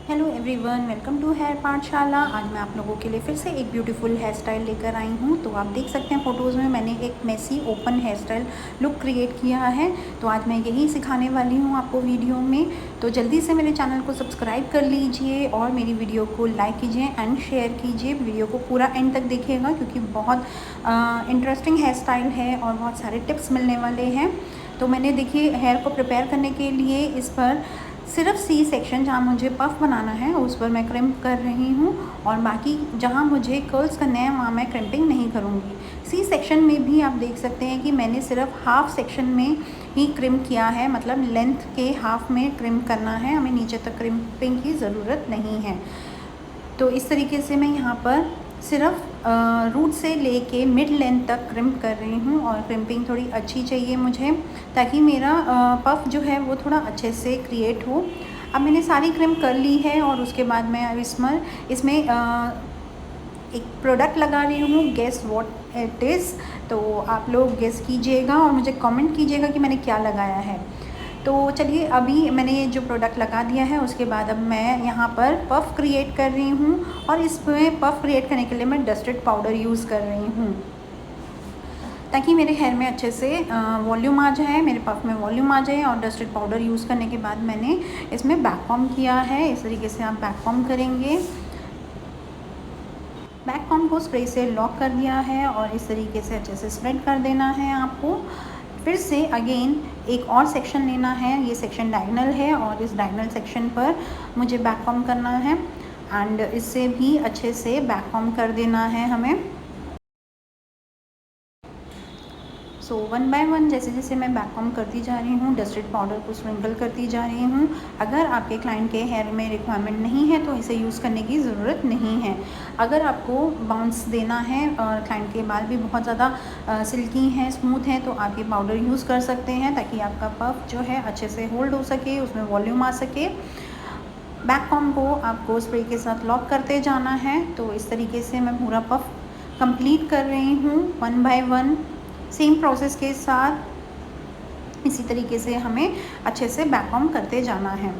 Hello everyone, welcome to hair Pathshala. आज मैं आप लोगों के लिए फिर से एक ब्यूटीफुल हेयर स्टाइल लेकर आई हूँ। तो आप देख सकते हैं फ़ोटोज़ में मैंने एक messy open hair style look create किया है। तो आज मैं यही सिखाने वाली हूँ आपको वीडियो में। तो जल्दी से मेरे चैनल को सब्सक्राइब कर लीजिए और मेरी वीडियो को लाइक कीजिए एंड शेयर कीजिए। वीडियो को पूरा एंड तक देखिएगा क्योंकि बहुत इंटरेस्टिंग हेयर स्टाइल है और बहुत सारे टिप्स मिलने वाले हैं। तो मैंने देखिए हेयर को प्रिपेयर करने के लिए इस पर सिर्फ सी सेक्शन जहाँ मुझे पफ़ बनाना है उस पर मैं क्रिम्प कर रही हूँ और बाकी जहाँ मुझे कर्ल्स करने हैं वहाँ मैं क्रिम्पिंग नहीं करूँगी। सी सेक्शन में भी आप देख सकते हैं कि मैंने सिर्फ हाफ़ सेक्शन में ही क्रिम्प किया है, मतलब लेंथ के हाफ़ में क्रिम्प करना है, हमें नीचे तक क्रिम्पिंग की ज़रूरत नहीं है। तो इस तरीके से मैं यहाँ पर सिर्फ रूट से लेके मिड लेंथ तक क्रिम्प कर रही हूँ और क्रिम्पिंग थोड़ी अच्छी चाहिए मुझे ताकि मेरा पफ़ जो है वो थोड़ा अच्छे से क्रिएट हो। अब मैंने सारी क्रिम्प कर ली है और उसके बाद मैं अब इसमें एक प्रोडक्ट लगा रही हूँ। Guess what it is. तो आप लोग गेस कीजिएगा और मुझे कमेंट कीजिएगा कि मैंने क्या लगाया है। तो चलिए, अभी मैंने जो प्रोडक्ट लगा दिया है उसके बाद अब मैं यहाँ पर पफ़ क्रिएट कर रही हूँ और इसमें पफ़ क्रिएट करने के लिए मैं डस्टेड पाउडर यूज़ कर रही हूँ ताकि मेरे हेयर में अच्छे से वॉल्यूम आ जाए, मेरे पफ़ में वॉल्यूम आ जाए। और डस्टेड पाउडर यूज़ करने के बाद मैंने इसमें बैक कॉम्ब किया है। इस तरीके से आप बैक कॉम्ब करेंगे। बैक कॉम्ब को स्प्रे से लॉक कर दिया है और इस तरीके से अच्छे से स्प्रेड कर देना है आपको। फिर से अगेन एक और सेक्शन लेना है। ये सेक्शन डायगोनल है और इस डायगोनल सेक्शन पर मुझे बैक कॉम्ब करना है एंड इससे भी अच्छे से बैक कॉम्ब कर देना है हमें। सो वन बाय वन जैसे जैसे मैं बैक कॉम्ब करती जा रही हूँ, डस्टेड पाउडर को स्प्रिंकल करती जा रही हूँ। अगर आपके क्लाइंट के हेयर में रिक्वायरमेंट नहीं है तो इसे यूज़ करने की ज़रूरत नहीं है। अगर आपको बाउंस देना है और क्लाइंट के बाल भी बहुत ज़्यादा सिल्की हैं, स्मूथ हैं, तो आप ये पाउडर यूज़ कर सकते हैं ताकि आपका पफ जो है अच्छे से होल्ड हो सके, उसमें वॉल्यूम आ सके। बैक कॉम्ब को आपको स्प्रे के साथ लॉक करते जाना है। तो इस तरीके से मैं पूरा पफ कंप्लीट कर रही हूँ one by one. Same process के साथ इसी तरीके से हमें अच्छे से बैक कॉम्ब करते जाना है।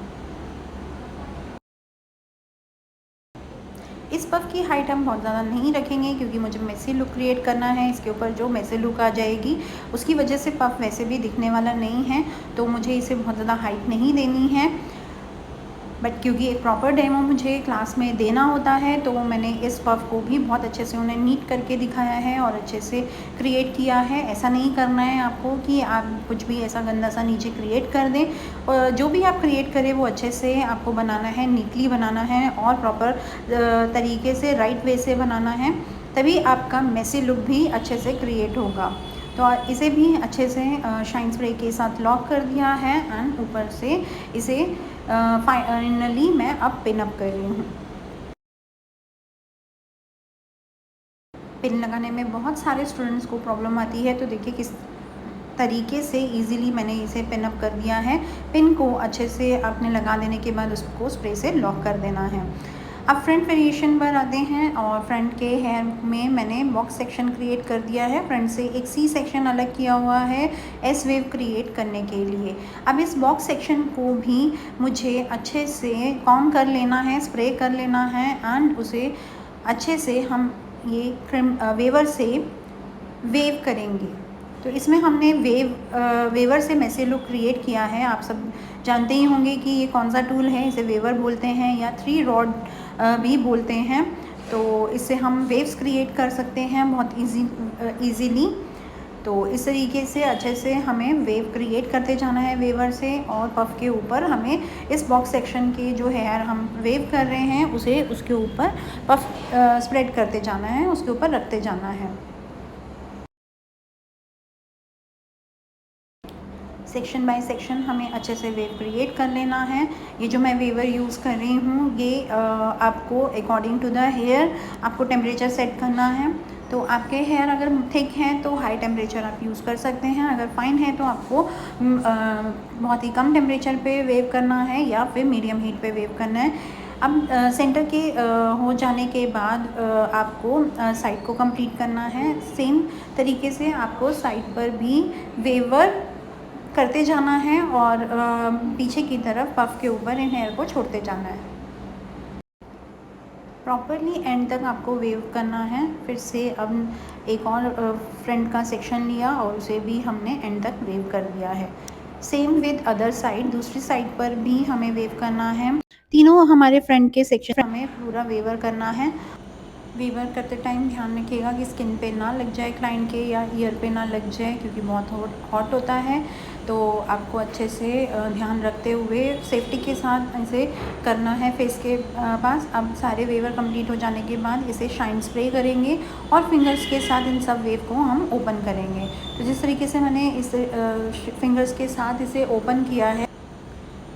इस पफ की हाइट हम बहुत ज़्यादा नहीं रखेंगे क्योंकि मुझे मेसी लुक क्रिएट करना है। इसके ऊपर जो मेसी लुक आ जाएगी उसकी वजह से पफ वैसे भी दिखने वाला नहीं है, तो मुझे इसे बहुत ज़्यादा हाइट नहीं देनी है। बट क्योंकि एक प्रॉपर डेमो मुझे क्लास में देना होता है तो मैंने इस पफ को भी बहुत अच्छे से उन्हें नीट करके दिखाया है और अच्छे से क्रिएट किया है। ऐसा नहीं करना है आपको कि आप कुछ भी ऐसा गंदा सा नीचे क्रिएट कर दें। और जो भी आप क्रिएट करें वो अच्छे से आपको बनाना है, नीटली बनाना है और प्रॉपर तरीके से राइट वे से बनाना है, तभी आपका मेसी लुक भी अच्छे से क्रिएट होगा। तो इसे भी अच्छे से शाइन स्प्रे के साथ लॉक कर दिया है एंड ऊपर से इसे फाइनली मैं अब पिन अप कर रही हूँ। पिन लगाने में बहुत सारे स्टूडेंट्स को प्रॉब्लम आती है, तो देखिए किस तरीके से इजीली मैंने इसे पिन अप कर दिया है। पिन को अच्छे से आपने लगा देने के बाद उसको स्प्रे से लॉक कर देना है। अब फ्रंट वेरिएशन पर आते हैं और फ्रंट के हेयर में मैंने बॉक्स सेक्शन क्रिएट कर दिया है। फ्रंट से एक सी सेक्शन अलग किया हुआ है एस वेव क्रिएट करने के लिए। अब इस बॉक्स सेक्शन को भी मुझे अच्छे से कॉम्ब कर लेना है, स्प्रे कर लेना है एंड उसे अच्छे से हम ये वेवर से वेव करेंगे। तो इसमें हमने वेवर से मेसी लुक क्रिएट किया है। आप सब जानते ही होंगे कि ये कौन सा टूल है, इसे वेवर बोलते हैं या 3 रॉड भी बोलते हैं। तो इससे हम वेव्स क्रिएट कर सकते हैं बहुत ईजीली। तो इस तरीके से अच्छे से हमें वेव क्रिएट करते जाना है वेवर से, और पफ के ऊपर हमें इस बॉक्स सेक्शन के जो हेयर हम वेव कर रहे हैं उसे उसके ऊपर पफ स्प्रेड करते जाना है, उसके ऊपर रखते जाना है। सेक्शन बाय सेक्शन हमें अच्छे से वेव क्रिएट कर लेना है। ये जो मैं वेवर यूज़ कर रही हूँ ये आपको अकॉर्डिंग टू द हेयर आपको टेम्परेचर सेट करना है। तो आपके हेयर अगर थिक हैं तो हाई टेम्परेचर आप यूज़ कर सकते हैं, अगर फाइन है तो आपको बहुत ही कम टेम्परेचर पे वेव करना है या फिर मीडियम हीट पे वेव करना है। अब सेंटर के हो जाने के बाद आपको साइड को कंप्लीट करना है। सेम तरीके से आपको साइड पर भी वेवर करते जाना है और पीछे की तरफ पफ के ऊपर इन हेयर को छोड़ते जाना है। प्रॉपरली एंड तक आपको वेव करना है। फिर से अब एक और फ्रंट का सेक्शन लिया और उसे भी हमने एंड तक वेव कर दिया है। सेम विद अदर साइड, दूसरी साइड पर भी हमें वेव करना है। तीनों हमारे फ्रंट के सेक्शन हमें पूरा वेवर करना है। वेवर करते टाइम ध्यान रखिएगा कि स्किन पे ना लग जाए क्लाइंट के, या ईयर पे ना लग जाए, क्योंकि बहुत हॉट होता है। तो आपको अच्छे से ध्यान रखते हुए सेफ्टी के साथ इसे करना है फेस के पास। अब सारे वेवर कंप्लीट हो जाने के बाद इसे शाइन स्प्रे करेंगे और फिंगर्स के साथ इन सब वेव को हम ओपन करेंगे। तो जिस तरीके से मैंने इस फिंगर्स के साथ इसे ओपन किया है,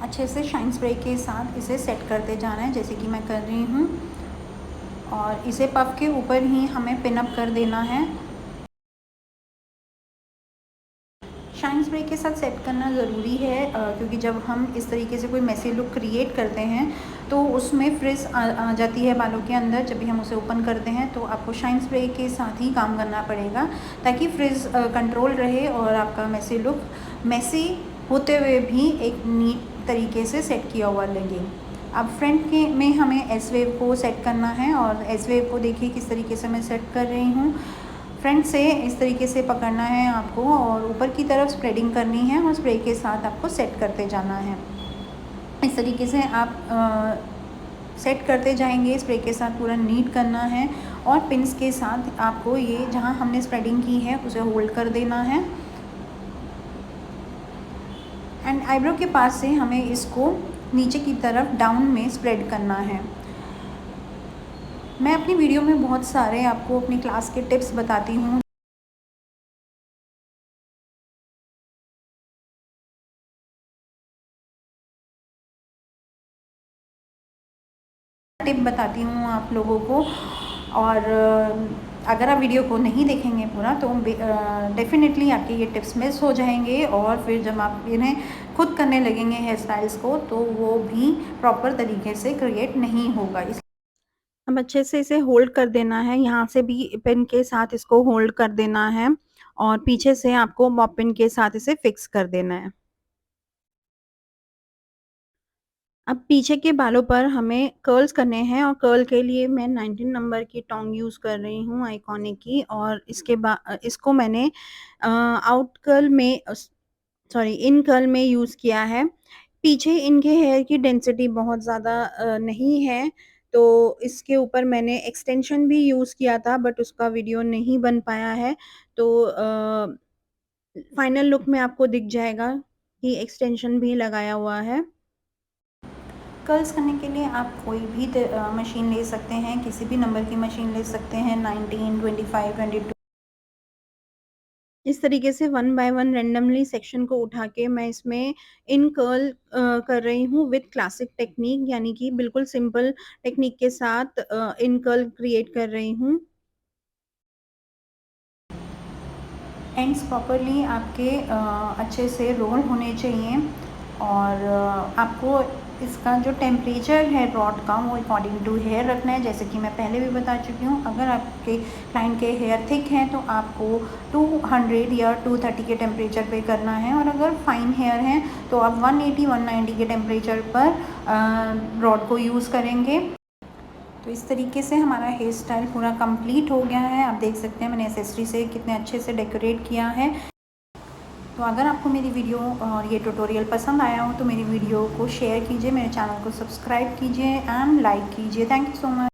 अच्छे से शाइन स्प्रे के साथ इसे सेट करते जाना है, जैसे कि मैं कर रही हूँ। और इसे पफ के ऊपर ही हमें पिन अप कर देना है। शाइन स्प्रे के साथ सेट करना ज़रूरी है, क्योंकि जब हम इस तरीके से कोई मेसी लुक क्रिएट करते हैं तो उसमें फ्रिज आ जाती है बालों के अंदर। जब भी हम उसे ओपन करते हैं तो आपको शाइन स्प्रे के साथ ही काम करना पड़ेगा, ताकि फ्रिज कंट्रोल रहे और आपका मेसी लुक मेसी होते हुए भी एक नीट तरीके से सेट किया हुआ लगे। अब फ्रंट के में हमें एस वेव को सेट करना है, और एस वेव को देखिए किस तरीके से मैं सेट कर रही हूँ। फ्रंट से इस तरीके से पकड़ना है आपको और ऊपर की तरफ स्प्रेडिंग करनी है और स्प्रे के साथ आपको सेट करते जाना है। इस तरीके से आप सेट करते जाएंगे, स्प्रे के साथ पूरा नीट करना है। और पिंस के साथ आपको ये जहाँ हमने स्प्रेडिंग की है उसे होल्ड कर देना है। एंड आईब्रो के पास से हमें इसको नीचे की तरफ डाउन में स्प्रेड करना है। मैं अपनी वीडियो में बहुत सारे आपको अपनी क्लास के टिप्स बताती हूँ। टिप बताती हूँ आप लोगों को, और अगर आप वीडियो को नहीं देखेंगे पूरा तो डेफिनेटली आपके ये टिप्स मिस हो जाएंगे, और फिर जब आप इन्हें खुद करने लगेंगे हेयर स्टाइल्स को तो वो भी प्रॉपर तरीके से क्रिएट नहीं होगा। इस अब अच्छे से इसे होल्ड कर देना है, यहाँ से भी पिन के साथ इसको होल्ड कर देना है और पीछे से आपको बॉब पिन के साथ इसे फिक्स कर देना है। अब पीछे के बालों पर हमें कर्ल्स करने हैं, और कर्ल के लिए मैं 19 नंबर की टोंग यूज़ कर रही हूँ आइकॉनिक की, और इसको मैंने आउट कर्ल में सॉरी इन कर्ल में यूज़ किया है। पीछे इनके हेयर की डेंसिटी बहुत ज़्यादा नहीं है, तो इसके ऊपर मैंने एक्सटेंशन भी यूज़ किया था, बट उसका वीडियो नहीं बन पाया है। तो फाइनल लुक में आपको दिख जाएगा कि एक्सटेंशन भी लगाया हुआ है। कर्ल्स करने के लिए आप कोई भी मशीन ले सकते हैं, किसी भी नंबर की मशीन ले सकते हैं, 19, 25, 22। इस तरीके से one by one randomly section को उठा के मैं इसमें इन कर्ल कर रही हूँ विद क्लासिक टेक्निक, यानी कि बिल्कुल सिंपल टेक्निक के साथ इन कर्ल क्रिएट कर रही हूँ। एंड्स प्रॉपरली आपके अच्छे से रोल होने चाहिए, और आपको इसका जो टेम्परेचर है रॉड का वो अकॉर्डिंग टू हेयर रखना है, जैसे कि मैं पहले भी बता चुकी हूँ। अगर आपके क्लाइंट के हेयर थिक हैं तो आपको 200 या 230 के टेम्परेचर पे करना है, और अगर फाइन हेयर हैं तो आप 180 190 के टेम्परेचर पर रॉड को यूज़ करेंगे। तो इस तरीके से हमारा हेयर स्टाइल पूरा कंप्लीट हो गया है। आप देख सकते हैं मैंने एक्सेसरी से कितने अच्छे से डेकोरेट किया है। तो अगर आपको मेरी वीडियो और ये ट्यूटोरियल पसंद आया हो तो मेरी वीडियो को शेयर कीजिए, मेरे चैनल को सब्सक्राइब कीजिए एंड लाइक कीजिए। Thank you so much.